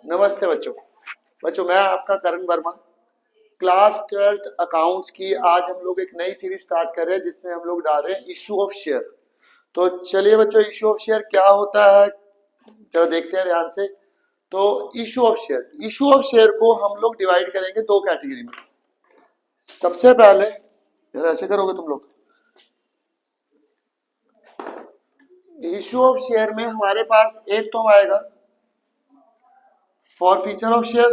नमस्ते बच्चों। बच्चों मैं आपका करण वर्मा, क्लास 12th अकाउंट्स की आज हम लोग एक नई सीरीज स्टार्ट कर रहे हैं जिसमें हम लोग डाल रहे हैं इशू ऑफ शेयर। तो चलिए बच्चों, इशू ऑफ शेयर क्या होता है जरा देखते हैं ध्यान से। तो इशू ऑफ शेयर को हम लोग डिवाइड करेंगे दो कैटेगरी में। सबसे पहले यार ऐसे करोगे तुम लोग, इशू ऑफ शेयर में हमारे पास एक तो आएगा फॉर फीचर ऑफ शेयर,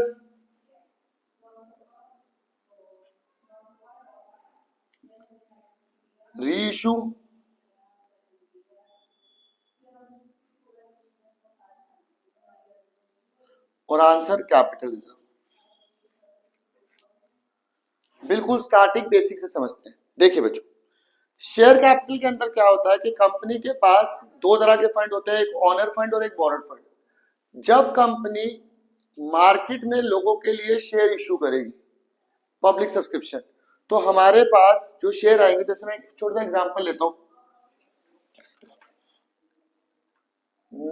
री इशू और आंसर कैपिटलिज्म। बिल्कुल स्टार्टिंग बेसिक से समझते हैं। देखिए बच्चों, शेयर कैपिटल के अंदर क्या होता है कि कंपनी के पास दो तरह के फंड होते हैं, एक ऑनर फंड और एक बोनर फंड। जब कंपनी मार्केट में लोगों के लिए शेयर इशू करेगी, पब्लिक सब्सक्रिप्शन, तो हमारे पास जो शेयर आएंगे, जैसे मैं एक छोटा सा एग्जांपल लेता हूं,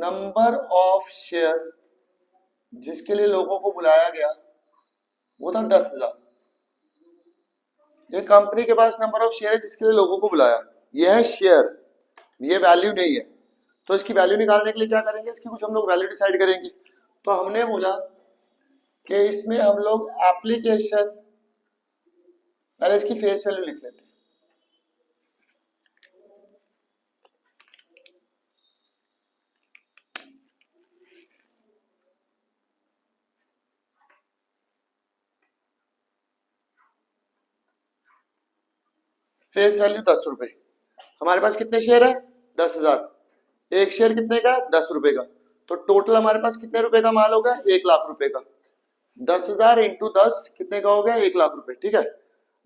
नंबर ऑफ शेयर जिसके लिए लोगों को बुलाया गया वो था 10,000। ये कंपनी के पास नंबर ऑफ शेयर है जिसके लिए लोगों को बुलाया, ये है शेयर, ये वैल्यू नहीं है। तो इसकी वैल्यू निकालने के लिए क्या करेंगे, इसकी कुछ हम लोग वैल्यू डिसाइड करेंगे। तो हमने बोला कि इसमें हम लोग एप्लीकेशन, पहले इसकी फेस वैल्यू लिख लेते हैं। फेस वैल्यू 10 रुपए। हमारे पास कितने शेयर है, 10,000। एक शेयर कितने का, 10 रुपए का। तो टोटल हमारे पास कितने रुपए का माल होगा, 1,00,000 रुपए का। 10,000 इंटू 10 कितने का हो गया, 1,00,000 रुपए। ठीक है,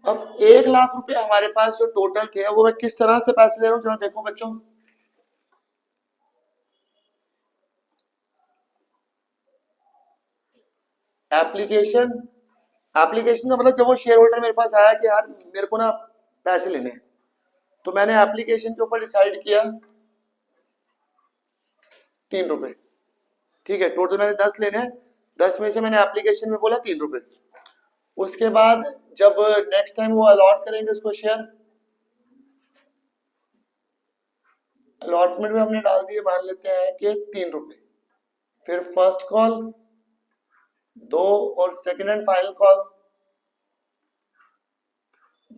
अब 1,00,000 रुपए हमारे पास जो टोटल थे, वो मैं किस तरह से पैसे ले रहा हूं जरा देखो बच्चों। एप्लीकेशन, एप्लीकेशन का मतलब जब वो शेयर होल्डर मेरे पास आया कि यार मेरे को ना पैसे लेने हैं, तो मैंने एप्लीकेशन के ऊपर डिसाइड किया 3 रुपए। ठीक है, टोटल मैंने 10 लेने हैं, 10 में से मैंने एप्लीकेशन में बोला 3 रुपए। उसके बाद जब नेक्स्ट टाइम वो अलॉट करेंगे उसको शेयर, अलॉटमेंट में हमने डाल दिए, मान लेते हैं कि 3 रुपए। फिर फर्स्ट कॉल 2 और सेकंड एंड फाइनल कॉल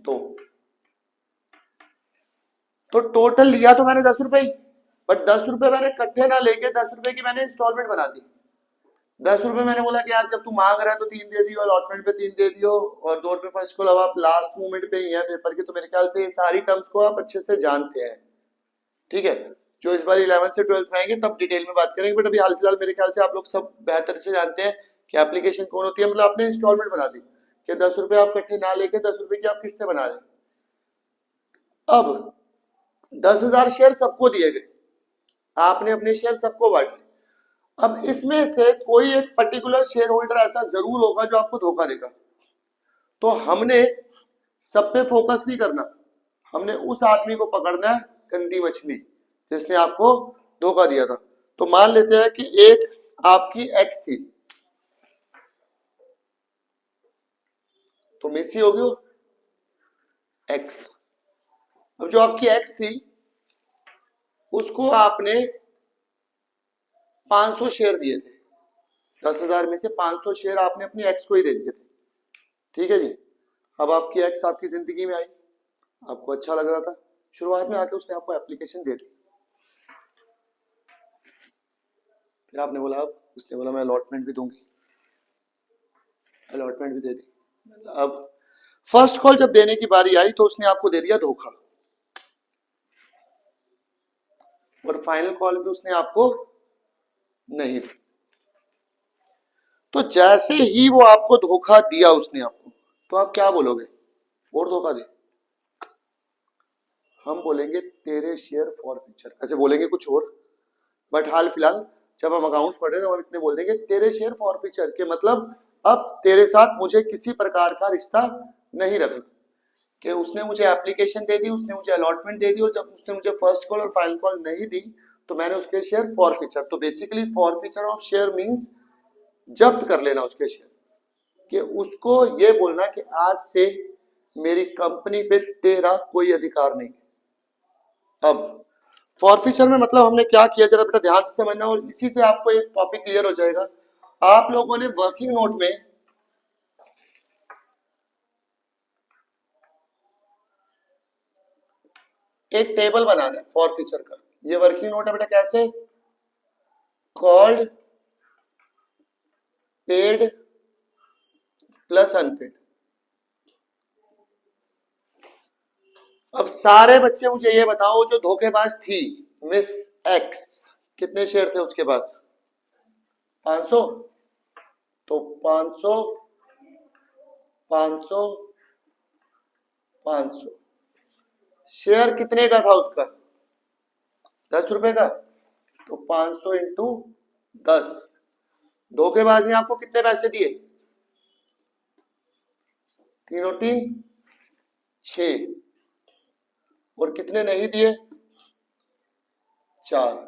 2। तो टोटल लिया तो मैंने 10 रुपए ही, बट 10 रुपए मैंने इकट्ठे ना लेके 10 रुपए की मैंने इंस्टॉलमेंट बना दी। 10 रुपए मैंने बोला कि यार जब तू मांग रहा है तो 3 दे दियो, अलॉटमेंट पे 3 दे दियो, और 2 रुपए फर्स्ट को। अब आप लास्ट मोमेंट पे ही है पेपर के, तो मेरे ख्याल से ये सारी टर्म्स को आप अच्छे से जानते हैं। ठीक है, जो इस बार 11th से 12th में आएंगे तब डिटेल में बात करेंगे, बट अभी हाल फिलहाल मेरे ख्याल से आप लोग सब बेहतर से जानते हैं कि एप्लीकेशन कौन होती है। मतलब आपने इंस्टॉलमेंट बना दी कि 10 रुपए आप इकट्ठे ना लेके 10 रुपए की आप किस्तें बना रहे हैं। अब 10,000 शेयर सबको दिए गए, आपने अपने शेयर सबको बांटे। अब इसमें से कोई एक पर्टिकुलर शेयर होल्डर ऐसा जरूर होगा जो आपको धोखा देगा। तो हमने सब पे फोकस नहीं करना, हमने उस आदमी को पकड़ना है, गंदी मछली जिसने आपको धोखा दिया था। तो मान लेते हैं कि एक आपकी एक्स थी, तो मिसी होगी एक्स। अब जो आपकी एक्स थी उसको आपने 500 शेयर दिए थे, 10,000 में से 500 शेयर आपने अपनी एक्स को ही दे दिए थे। ठीक है जी। अब आपकी एक्स आपकी जिंदगी में आई, आपको अच्छा लग रहा था, शुरुआत में आके उसने आपको एप्लीकेशन दे दी। फिर आपने बोला, अब उसने बोला मैं अलॉटमेंट भी दूंगी, अलॉटमेंट भी दे दी। अब फर्स्ट कॉल जब देने की बारी आई तो उसने आपको दे दिया धोखा, और फाइनल कॉल भी उसने आपको नहीं दी। तो जैसे ही वो आपको धोखा दिया उसने आपको, तो आप क्या बोलोगे, और धोखा दे? हम बोलेंगे तेरे शेयर फॉर फ्यूचर, ऐसे बोलेंगे कुछ और। बट हाल फिलहाल जब हम अकाउंट्स पढ़ रहे थे तो हम इतने बोल देंगे तेरे शेयर फॉर फ्यूचर के मतलब अब तेरे साथ मुझे किसी प्रकार का रिश्ता नहीं रखना। कि उसने मुझे एप्लीकेशन दे दी, उसने मुझे अलॉटमेंट दे दी, और जब उसने मुझे फर्स्ट कॉल और फाइनल कॉल नहीं दी तो मैंने उसके शेयर फॉर फ्यूचर। तो basically for future of share means जब्त कर लेना उसके शेयर, कि उसको ये बोलना कि आज से मेरी कंपनी पे तेरा कोई अधिकार नहीं। अब फॉरफिचर में मतलब हमने क्या किया, जरा बेटा ध्यान से समझना, और इसी से आपको एक टॉपिक क्लियर हो जाएगा। आप लोगों ने वर्किंग नोट में एक टेबल बनाना है फॉरफिचर का। ये वर्किंग नोट है बेटा, कैसे? Called, paid plus unpaid. अब सारे बच्चे मुझे ये बताओ, जो धोखेबाज थी मिस एक्स, कितने शेयर थे उसके पास? 500। तो 500 500 500 शेयर कितने का था उसका? 10 रुपए का। तो 500 इंटू 10। धोखेबाज ने आपको कितने पैसे दिए? 3 और 3 6। और कितने नहीं दिए? 4।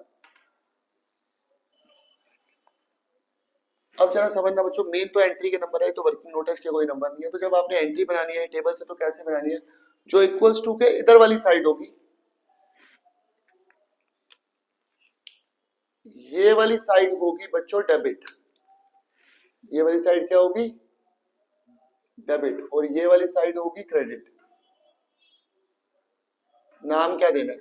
अब जरा समझना बच्चों, मेन तो एंट्री के नंबर है, तो वर्किंग नोटिस के कोई नंबर नहीं है। तो जब आपने एंट्री बनानी है टेबल से, तो कैसे बनानी है? जो इक्वल्स टू के इधर वाली साइड होगी, ये वाली साइड होगी बच्चों डेबिट। ये वाली साइड क्या होगी? डेबिट। और ये वाली साइड होगी क्रेडिट। नाम क्या देना है?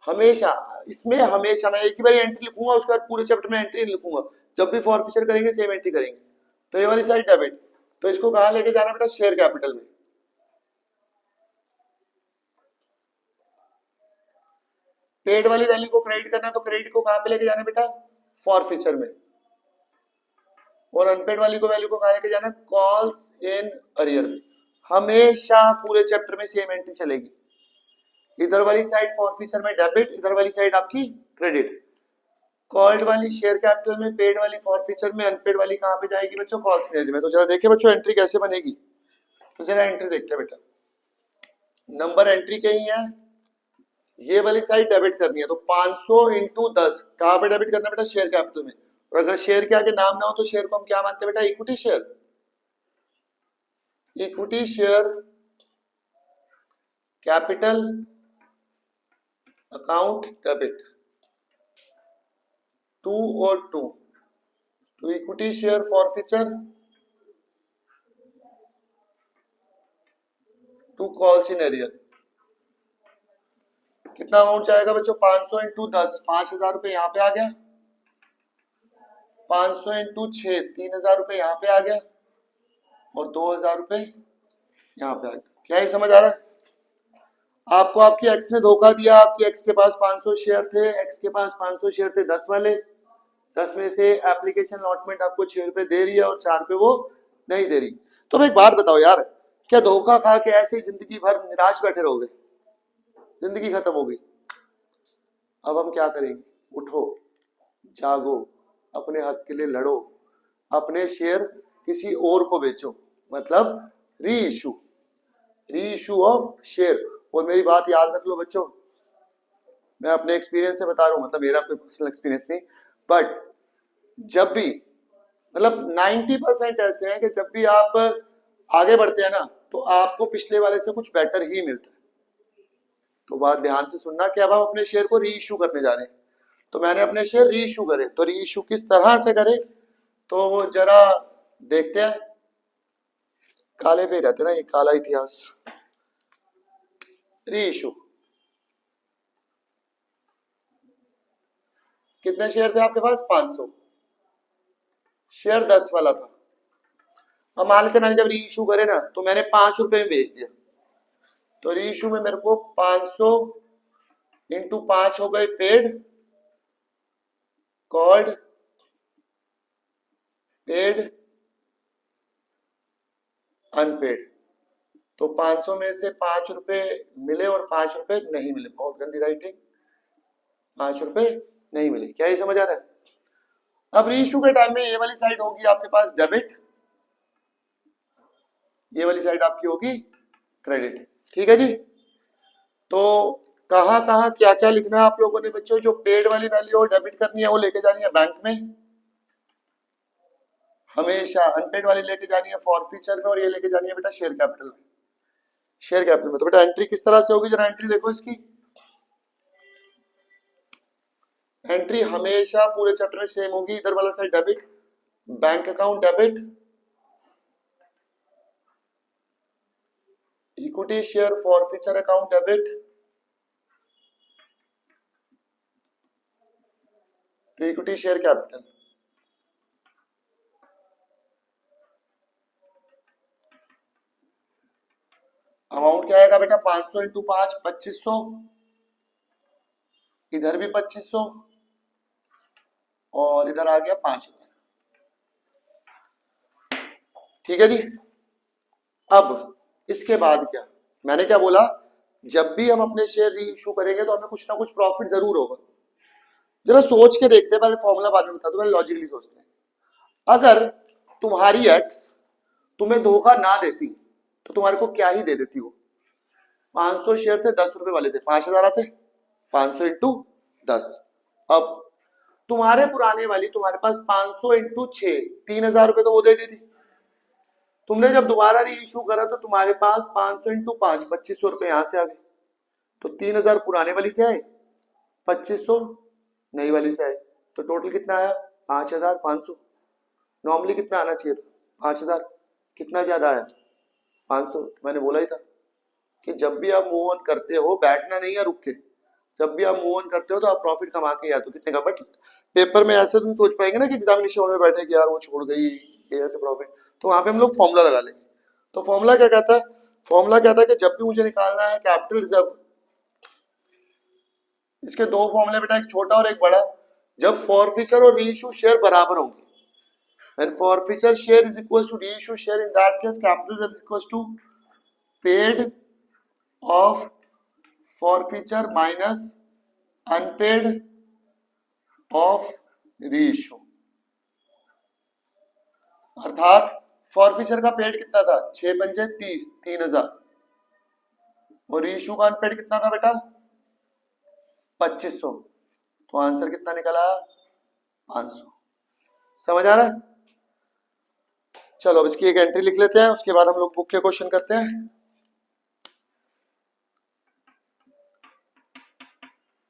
हमेशा इसमें, हमेशा मैं एक ही बार एंट्री लिखूंगा, उसके बाद पूरे चैप्टर में एंट्री नहीं लिखूंगा। जब भी फॉरफिचर करेंगे सेम एंट्री करेंगे। तो ये वाली साइड डेबिट, तो इसको कहां लेके जाना बेटा? शेयर कैपिटल में। पेड वाली वैल्यू को क्रेडिट करना, तो क्रेडिट को कहां पे लेके जाना बेटा? फॉरफिचर में। और अनपेड वाली को वैल्यू को कहां लेके जाना? कॉल्स इन अरियर में। हमेशा पूरे चैप्टर में सेम एंट्री चलेगी। इधर वाली साइड फॉरफिचर में डेबिट, इधर वाली साइड आपकी क्रेडिट। कॉल्ड वाली शेयर कैपिटल में, पेड वाली फॉरफिचर में, अनपेड वाली कहां पे जाएगी बच्चों? कॉल सिनेरियो में। तो जरा देखिए बच्चों एंट्री कैसे बनेगी। तो जरा एंट्री देखते हैं बेटा, नंबर एंट्री के ही है। ये वाली साइड डेबिट करनी है, तो 500 इंटू 10 कहां पे डेबिट करना बेटा? शेयर कैपिटल में। और अगर शेयर के आगे नाम ना हो तो शेयर को हम क्या मानते हैं बेटा? Equity share. Equity share capital account debit 2 और 2। तो equity share forfeiture to calls in arrear. कितना अमाउंट जाएगा बच्चों? 500 इंटू 10, 5,000 रुपए यहाँ पे आ गया। 500 इंटू 6, 3,000 रुपए यहाँ पे आ गया। और 2,000 रुपए यहाँ पे आ गया। क्या ही समझ आ रहा है आपको? आपकी एक्स ने धोखा दिया। आपकी एक्स के पास 500 शेयर थे, एक्स के पास 500 शेयर थे 10 वाले। 10 में से एप्लीकेशन अलॉटमेंट आपको 6 रुपए दे रही है और 4 रुपए वो नहीं दे रही। तो मैं एक बात बताओ यार, क्या धोखा खा के ऐसे ही जिंदगी भर निराश बैठे रहोगे? जिंदगी खत्म हो गई। अब हम क्या करेंगे? उठो, जागो, अपने हक के लिए लड़ो, अपने शेयर किसी और को बेचो, मतलब री इशू, री इशू ऑफ शेयर। और मेरी बात याद रख लो बच्चों, मैं अपने एक्सपीरियंस से बता रहा हूं, मतलब मेरा कोई पर्सनल एक्सपीरियंस नहीं, बट जब भी, मतलब 90% ऐसे हैं कि जब भी आप आगे बढ़ते हैं ना, तो आपको पिछले वाले से कुछ बेटर ही मिलता है। तो बात ध्यान से सुनना कि अब हम अपने शेयर को री इशू करने जा रहे हैं। तो मैंने अपने शेयर री इशू करे, तो री इशू किस तरह से करे तो जरा देखते हैं। काले पे रहते ना, ये काला इतिहास। री इशू, कितने शेयर थे आपके पास? 500। शेयर 10 वाला था। अब मान लेते मैंने जब री इशू करे ना, तो मैंने 5 रुपए में बेच दिया। तो री इशू में मेरे को 500 इंटू 5 हो गए पेड, कॉल्ड, पेड, अनपेड। तो 500 में से 5 रुपए मिले और 5 रुपए नहीं मिले। बहुत गंदी राइटिंग। 5 रुपए नहीं मिले। क्या ये समझ आ रहा है? अब री इशू के टाइम में ये वाली साइड होगी आपके पास डेबिट, ये वाली साइड आपकी होगी क्रेडिट। ठीक है जी। तो कहां कहां क्या क्या लिखना है आप लोगों ने बच्चों? जो पेड वाली वैल्यू और डेबिट करनी है वो लेके जानी है बैंक में। हमेशा अनपेड वाली लेके जानी है फॉरफीचर में, और ये लेके जानी है बेटा शेयर कैपिटल में। शेयर कैपिटल में तो बेटा एंट्री किस तरह से होगी, जरा एंट्री देखो इसकी। एंट्री हमेशा पूरे चैप्टर में सेम होगी। इधर वाला side debit, bank account debit, equity share forfeiture account debit, तो इक्विटी शेयर कैपिटल। अमाउंट क्या आएगा बेटा 500 इंटू 5 2500, इधर भी 2500 और इधर आ गया 5000। ठीक है जी। अब इसके बाद क्या, मैंने क्या बोला, जब भी हम अपने शेयर री इशू करेंगे तो हमें कुछ ना कुछ प्रॉफिट जरूर होगा। जरा सोच के देखते हैं, पहले फॉर्मूला बाद में बता दो, पहले लॉजिकली सोचते हैं। अगर तुम्हारी एक्स तुम्हें धोखा ना देती तो तुम्हारे को क्या ही दे देती वो। 500 शेयर थे 10 रुपए वाले थे, 5000 आते, 500 इंटू 10। अब तुम्हारे पुराने वाली तुम्हारे पास 500 इंटू 6 3000 रुपए तो वो दे गई थी। तुमने जब दोबारा री इशू करा तो तुम्हारे पास 500 इंटू 5 2500 रुपए यहां से आ गए। तो 3000 पुराने वाली से आए, 2500 नई वाली से आए, तो टोटल कितना आया 5500। नॉर्मली कितना आना चाहिए था 5000, कितना ज्यादा आया 500। मैंने बोला ही था कि जब भी आप मूव ऑन करते हो बैठना नहीं है रुक के, जब भी आप मूव ऑन करते हो तो आप प्रॉफिट कमा के या तो कितने का, बट पेपर में ऐसे तुम सोच पाएंगे ना कि एग्जामिनेशन में बैठे कि यार वो छोड़ गई ये ऐसे प्रॉफिट, तो वहां पे हम लोग फॉर्मूला लगा लेंगे। तो फॉर्मूला क्या कहता है, फॉर्मूला कहता है कि जब भी मुझे निकालना है कैपिटल रिजर्व, इसके दो फॉर्मूले बेटा, एक छोटा और एक बड़ा। जब फॉरफीचर और रीइश्यू शेयर बराबर होंगे, when forfeiture share is equals to reissue share, in that case capital reserve is equals to paid of forfeiture minus unpaid of reissue। अर्थात फॉरफीचर का पेड कितना था 6 पंजे 30 3000, और रीइश्यू का अनपेड कितना था बेटा 2500। तो आंसर कितना निकला 500। समझ आ रहा है। चलो अब इसकी एक एंट्री लिख लेते हैं, उसके बाद हम लोग बुक के क्वेश्चन करते हैं।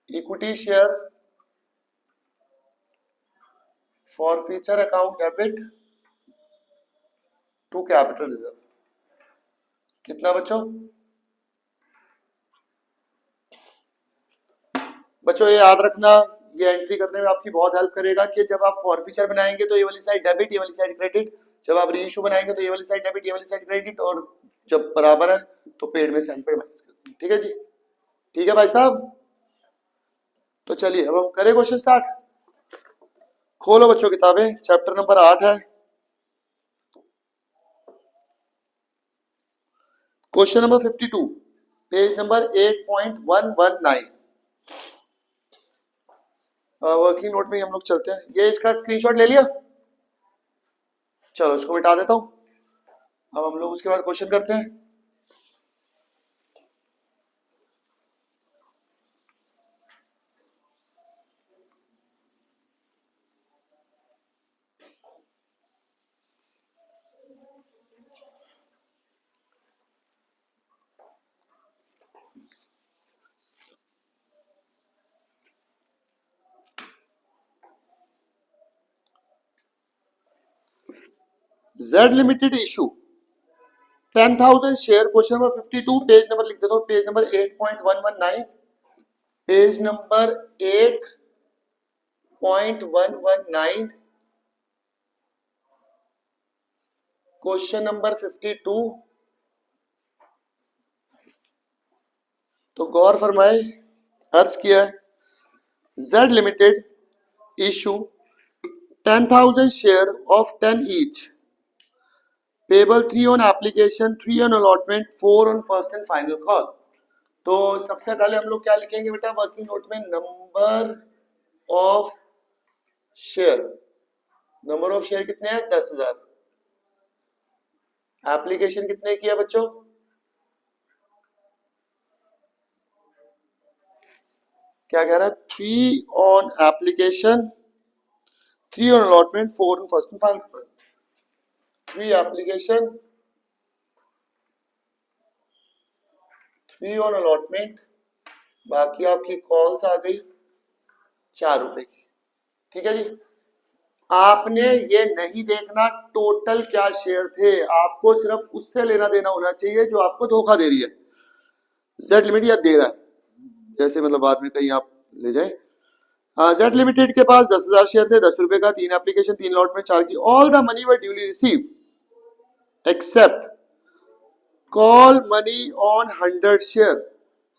Equity share forfeiture account debit to capital reserve, कितना बच्चों ये याद रखना, ये एंट्री करने में आपकी बहुत हेल्प करेगा कि जब आप फॉरफीचर बनाएंगे तो ये वाली साइड डेबिट, ये वाली साइड क्रेडिट, जब आप रीइश्यू बनाएंगे तो ये वाली साइड डेबिट, ये वाली साइड क्रेडिट, और जब बराबर है तो पेड में से अनपेड माइनस कर देंगे। ठीक है जी, ठीक है भाई साहब। तो चलिए अब हम करें क्वेश्चन स्टार्ट। खोलो बच्चों किताबें, चैप्टर नंबर 8 है, question number 52, page number 8.119। Working note में हम लोग चलते हैं। ये इसका स्क्रीनशॉट ले लिया, चलो इसको मिटा देता हूं। अब हम लोग उसके बाद क्वेश्चन करते हैं। Z limited issue 10,000 share, question number 52, page number लिख देता हूं, page number 8.119, page number 8.119, question number 52। तो गौर फरमाए, अर्ज किया है Z limited issue 10,000 share of 10 each, payable 3 on application, 3 on allotment, 4 on first and final call. तो सबसे पहले हम लोग क्या लिखेंगे बेटा वर्किंग नोट में, number of share, number of share कितने हैं 10,000, एप्लीकेशन कितने की है बच्चों, क्या कह रहा है 3 on application, 3 on allotment, 4 on first and final. 3 application, 3 on allotment, बाकी आपकी कॉल्स आ गई 4 रुपए की। ठीक है जी। आपने ये नहीं देखना टोटल क्या शेयर थे, आपको सिर्फ उससे लेना देना होना चाहिए जो आपको धोखा दे रही है। जेड लिमिटेड या दे रहा है, जैसे मतलब बाद में कहीं आप ले जाए। जेड लिमिटेड के पास 10,000 शेयर थे, 10 रुपए का, 3 एप्लीकेशन, 3 लॉट में 4 की। All the money were duly receive except call money on 100 share.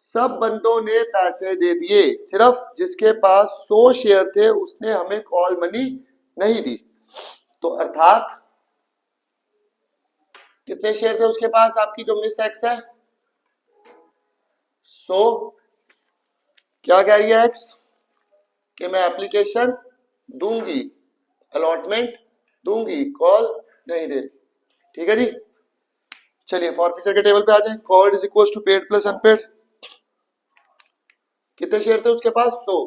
सब बंदों ने पैसे दे दिए, सिर्फ जिसके पास 100 शेयर थे उसने हमें कॉल मनी नहीं दी। तो अर्थात कितने शेयर थे उसके पास, आपकी जो मिस एक्स है 100, क्या कह रही है एक्स कि मैं एप्लीकेशन दूंगी, अलॉटमेंट दूंगी, कॉल नहीं दे रही। ठीक है जी। चलिए फॉरफिचर के टेबल पे आ जाए। Called is equal to paid plus unpaid. कितने शेयर थे उसके पास 100,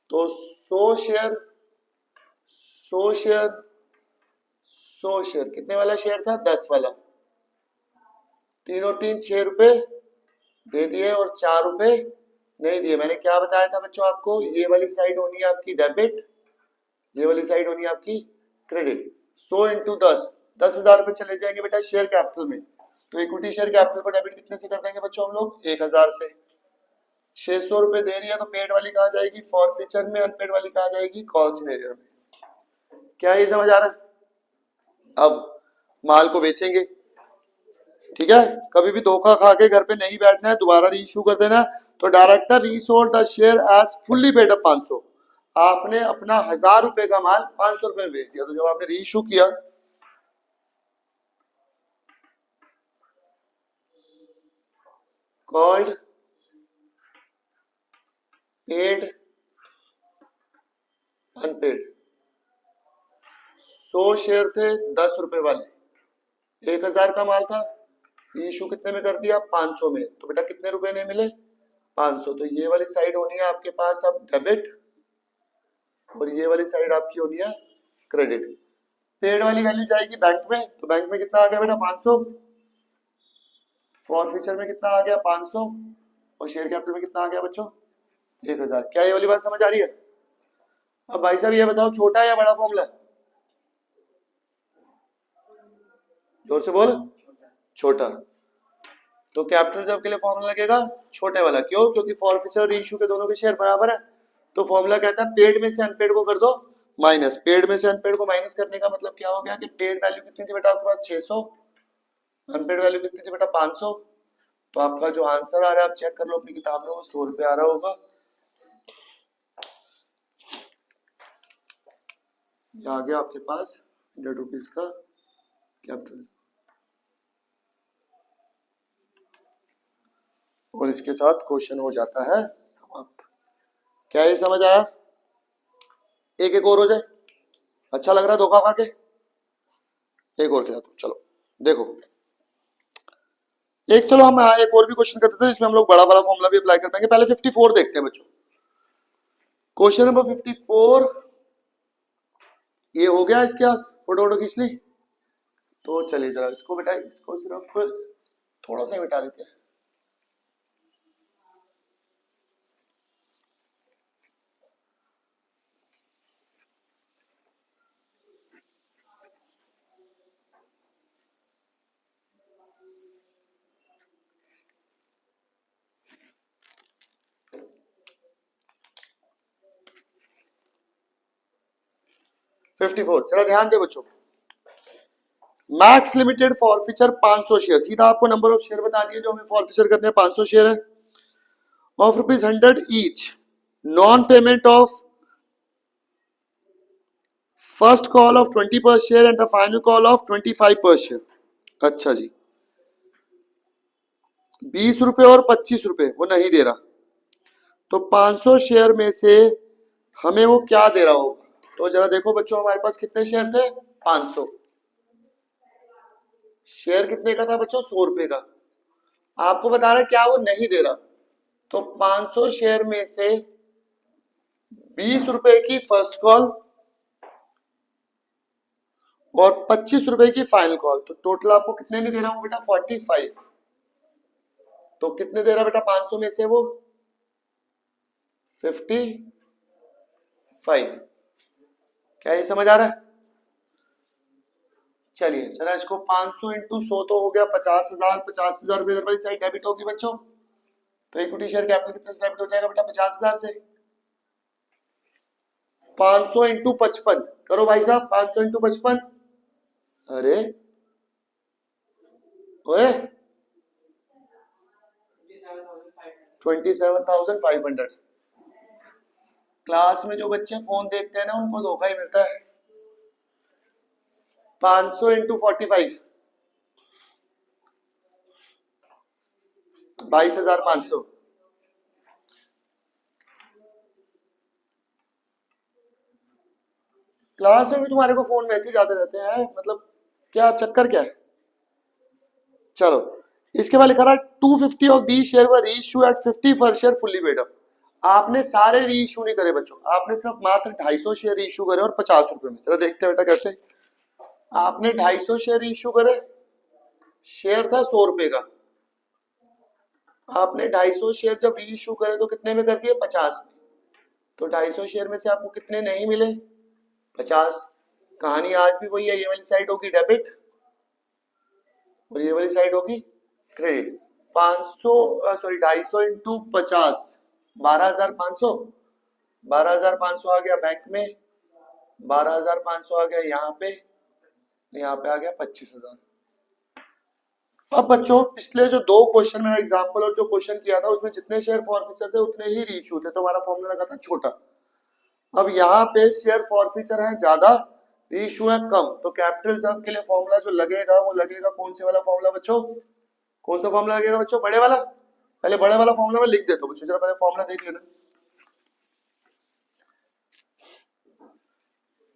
तो 100 शेयर 100 शेयर 100 शेयर कितने वाला शेयर था, 10 वाला। 3 और 3 6 रुपए दे दिए और 4 रुपए नहीं दिए। मैंने क्या बताया था बच्चों आपको, ये वाली साइड होनी है आपकी डेबिट, ये वाली साइड होनी है आपकी क्रेडिट। 100 इंटू 10, 10,000 रुपए चले जाएंगे बेटा शेयर कैपिटल में। तो इक्विटी शेयर कैपिटल को डेबिट कितने से कर देंगे बच्चों हम लोग, 1000 से। 600 रुपए दे रही है तो पेड वाली कहा जाएगी फॉरफिचर में, अनपेड वाली कहा जाएगी कॉल सिनेरियो में। क्या ये समझ आ रहा है। अब माल को बेचेंगे, ठीक है। कभी भी धोखा खा के घर पे नहीं बैठना है, दोबारा रीइश्यू कर देना है। तो director resold the share as fully paid up 500। आपने अपना 1000 रुपए का माल 500 रुपए में बेच दिया। तो जब आपने रीइश्यू किया, कॉल्ड पेड अनपेड, 100 शेयर थे 10 रुपए वाले, 1000 का माल था, इशू कितने में कर दिया 500 में। तो बेटा कितने रुपए नहीं मिले 500। तो ये वाली साइड होनी है आपके पास अब डेबिट और ये वाली साइड आपकी होनी है क्रेडिट। पेड वाली वैल्यू जाएगी बैंक में, तो बैंक में कितना आ गया बेटा 500, फॉरफिचर में कितना आ गया 500 और शेयर कैपिटल में कितना आ गया बच्चों 1000। क्या ये वाली बात समझ आ रही है। अब भाई साहब ये बताओ छोटा है या बड़ा फॉर्मूला, जोर से बोल। छोटा। तो कैपिटल रिजर्व के लिए फॉर्मूला लगेगा छोटे वाला। क्यों, क्योंकि फॉरफिचर और इशू के दोनों के शेयर बराबर है। तो फॉर्मूला कहता है पेड में से अनपेड को कर दो माइनस। पेड में से अनपेड को माइनस करने का मतलब क्या हो गया कि पेड वैल्यू कितनी थी बेटा आपके पास 600, अनपेड वैल्यू कितनी थी बेटा 500। तो आपका जो आंसर आ रहा है आप चेक कर लो अपनी किताब में, वो 100 रुपए आ रहा होगा। ये आ गया आपके पास 100 रुपीज का कैपिटल। और इसके साथ क्वेश्चन हो जाता है समाप्त। क्या ये समझ आया। एक एक और हो जाए, अच्छा लग रहा है धोखा खा के। एक और खिलाता हूं, चलो देखो एक, चलो हम एक और भी क्वेश्चन करते थे जिसमें हम लोग बड़ा वाला फॉर्मूला भी अप्लाई कर पाएंगे। पहले 54 देखते हैं बच्चों। क्वेश्चन नंबर 54 ये हो गया, इसके पास फोटो वोटो खींच ली। तो चलिए जरा इसको बेटा, इसको सिर्फ थोड़ा सा मिटा देते हैं। फिफ्टी फोर, चलो ध्यान दे बच्चों। मैक्स लिमिटेड फॉरफिचर 500 शेयर, सीधा आपको नंबर ऑफ शेयर बता दिए जो हमें फॉरफिचर करने हैं, 500 शेयर है। Of ₹100 each, non payment of first call of 20 पर share and the final call of 25 पर शेयर। अच्छा जी, 20 रुपए और 25 रुपए वो नहीं दे रहा। तो 500 शेयर में से हमें वो क्या दे रहा होगा। तो जरा देखो बच्चों हमारे पास कितने शेयर थे 500। शेयर कितने का था बच्चों 100 रुपए का। आपको बता रहा है क्या वो नहीं दे रहा। तो 500 शेयर में से 20 रुपए की फर्स्ट कॉल और 25 रुपए की फाइनल कॉल, तो टोटल आपको कितने नहीं दे रहा हूं बेटा 45। तो कितने दे रहा बेटा 500 में से वो 55। क्या ये समझ आ रहा है? चलिए जरा इसको 500 इंटू 100 तो हो गया 50,000। 50,000 रुपये इधर वाली साइड डेबिट होगी बच्चों, तो इक्विटी शेयर कैपिटल कितने से डेबिट हो जाएगा बेटा 50,000 से। 500 इंटू 55 करो भाई साहब, 500 इंटू 55, अरे ओए 27,500। क्लास में जो बच्चे फोन देखते हैं ना उनको धोखा ही मिलता है। 500 इंटू 45 22,500। क्लास में भी तुम्हारे को फोन मैसेज आते रहते हैं, मतलब क्या चक्कर क्या है? चलो इसके बाद लिखा रहा 250 of the share were reissue at 50 per share fully paid up. आपने सारे रीइश्यू नहीं करे बच्चों, आपने सिर्फ मात्र 250 शेयर रीइश्यू करे और 50 रुपए में। चलो देखते हैं बेटा कैसे। आपने 250 शेयर रीइश्यू करे, शेयर था 100 रुपए का, आपने 250 शेयर जब रीइश्यू करे तो कितने में कर दिए 50 में। तो 250 शेयर में से आपको कितने नहीं मिले 50। कहानी आज भी वही है, ये वाली साइड होगी डेबिट और ये वाली साइड होगी क्रेडिट। 500 sorry 250 into 50 12,500। 12,500 आ गया बैंक में, 12,500 आ गया यहाँ पे आ गया 25,000। अब बच्चों पिछले जो दो क्वेश्चन मेरा एग्जांपल और जो क्वेश्चन किया था उसमें जितने शेयर फॉरफीचर थे उतने ही रीइश्यू थे, तो हमारा फॉर्मूला लगा था छोटा। अब यहाँ पे शेयर फॉरफीचर है ज्यादा, रीइश्यू है कम, तो कैपिटल रिजर्व के लिए फॉर्मूला जो लगेगा वो लगेगा कौन से वाला फॉर्मूला बच्चों? कौन सा फॉर्मूला लगेगा बच्चों? बड़े वाला। पहले बड़े वाला फॉर्मूला में लिख देता हूं बच्चों, जरा पहले फॉर्मूला देख लेना।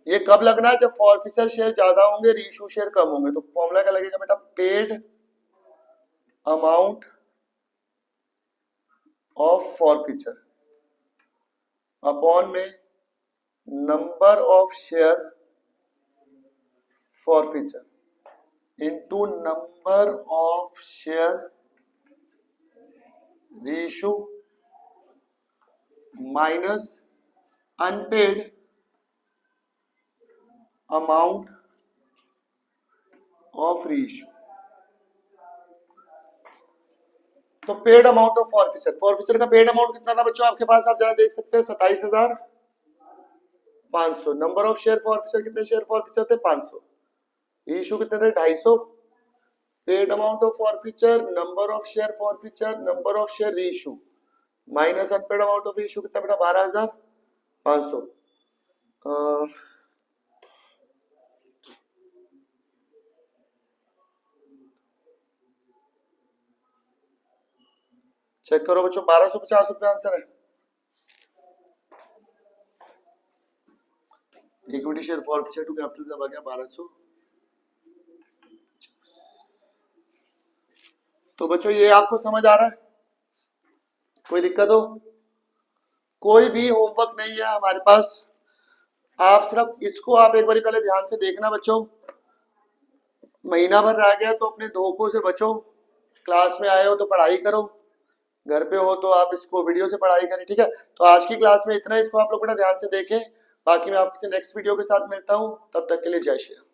ये कब लगना है? जब फॉरफीचर शेयर ज्यादा होंगे रीइश्यू शेयर कम होंगे। तो फॉर्मूला क्या लगेगा बेटा? Paid amount of forfeiture upon में number of share forfeiture into number of share reissue minus unpaid amount of reissue. तो paid amount of forfeiture, forfeiture का पेड अमाउंट कितना था बच्चों आपके पास? आप जरा देख सकते हैं 27,500। नंबर ऑफ शेयर फॉरफीचर कितने शेयर फॉरफीचर थे? 500। रीइश्यू कितने थे? 250। Paid amount of forfeiture, number of share forfeiture, number of share reissue minus unpaid amount of reissue कितना बेटा? 12,500। चेक करो बच्चों, 1250 रुपये आंसर है। Equity share forfeiture to capital जब आ गया 1200। तो बच्चों ये आपको समझ आ रहा है? कोई दिक्कत हो? कोई भी होमवर्क नहीं है हमारे पास, आप सिर्फ इसको आप एक बार पहले ध्यान से देखना बच्चों। महीना भर रह गया तो अपने धोखों से बचो। क्लास में आए हो तो पढ़ाई करो, घर पे हो तो आप इसको वीडियो से पढ़ाई करें, ठीक है? तो आज की क्लास में इतना, इसको आप लोग बड़ा ध्यान से देखें। बाकी मैं आपसे नेक्स्ट वीडियो के साथ मिलता हूं, तब तक के लिए जय श्री राम।